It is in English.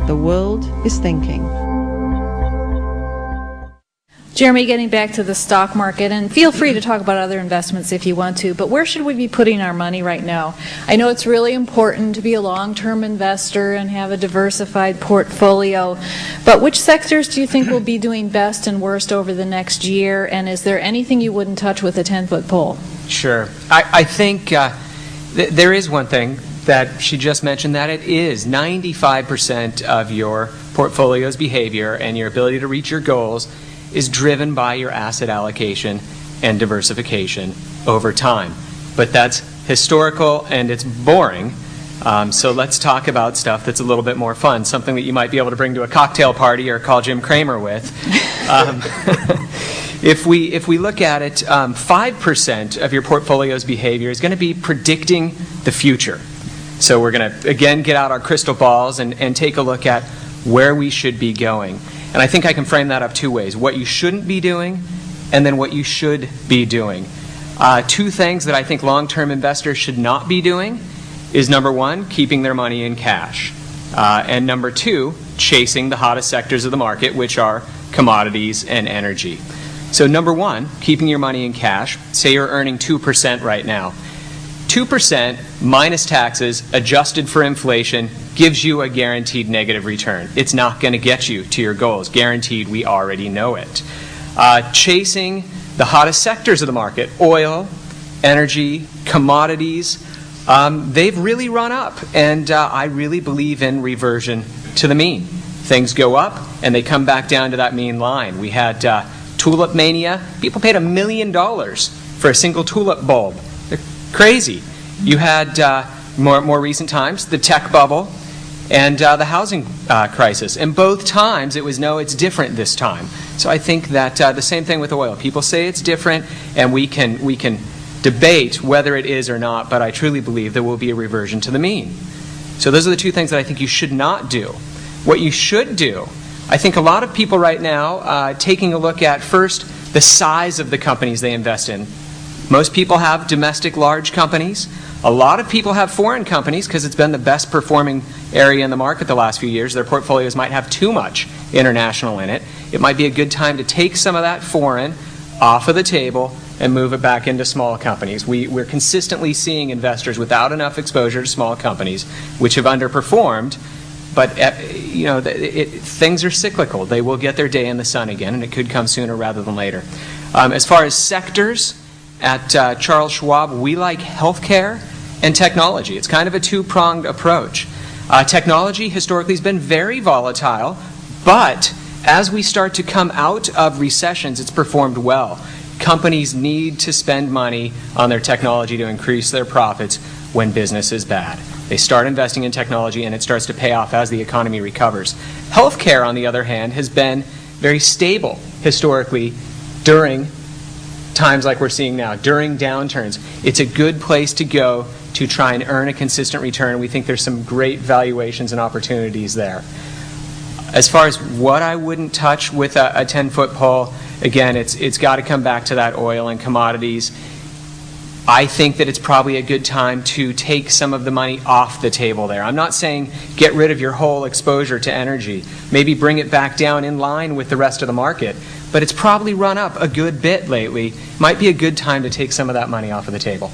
The world is thinking. Jeremy, getting back to the stock market, and feel free to talk about other investments if you want to, but where should we be putting our money right now? I know it's really important to be a long-term investor and have a diversified portfolio, but which sectors do you think will be doing best and worst over the next year, and is there anything you wouldn't touch with a 10-foot pole? Sure. I think there is one thing that she just mentioned, that it is 95% of your portfolio's behavior and your ability to reach your goals is driven by your asset allocation and diversification over time. But that's historical and it's boring. So let's talk about stuff that's a little bit more fun, something that you might be able to bring to a cocktail party or call Jim Cramer with. If we look at it, 5% of your portfolio's behavior is going to be predicting the future. So we're going to, again, get out our crystal balls and take a look at where we should be going. And I think I can frame that up two ways: what you shouldn't be doing and then what you should be doing. Two things that I think long-term investors should not be doing is, number one, keeping their money in cash. And number two, chasing the hottest sectors of the market, which are commodities and energy. So number one, keeping your money in cash. Say you're earning 2% right now. 2% minus taxes, adjusted for inflation, gives you a guaranteed negative return. It's not going to get you to your goals. Guaranteed, we already know it. Chasing the hottest sectors of the market, oil, energy, commodities, they've really run up. And I really believe in reversion to the mean. Things go up and they come back down to that mean line. We had tulip mania. People paid $1 million for a single tulip bulb. They're crazy. You had more recent times, the tech bubble and the housing crisis. And both times it was, no, it's different this time. So I think that the same thing with oil. People say it's different, and we can debate whether it is or not, but I truly believe there will be a reversion to the mean. So those are the two things that I think you should not do. What you should do, I think a lot of people right now, taking a look at first the size of the companies they invest in. Most people have domestic large companies. A lot of people have foreign companies because it's been the best performing area in the market the last few years. Their portfolios might have too much international in it. It might be a good time to take some of that foreign off of the table and move it back into small companies. We're consistently seeing investors without enough exposure to small companies which have underperformed, but things are cyclical. They will get their day in the sun again, and it could come sooner rather than later. As far as sectors, at Charles Schwab, we like healthcare and technology. It's kind of a two-pronged approach. Technology historically has been very volatile, but as we start to come out of recessions, it's performed well. Companies need to spend money on their technology to increase their profits when business is bad. They start investing in technology and it starts to pay off as the economy recovers. Healthcare, on the other hand, has been very stable historically during times like we're seeing now, during downturns. It's a good place to go to try and earn a consistent return. We think there's some great valuations and opportunities there. As far as what I wouldn't touch with a 10-foot pole, again, it's got to come back to that oil and commodities. I think that it's probably a good time to take some of the money off the table there. I'm not saying get rid of your whole exposure to energy. Maybe bring it back down in line with the rest of the market. But it's probably run up a good bit lately. Might be a good time to take some of that money off of the table.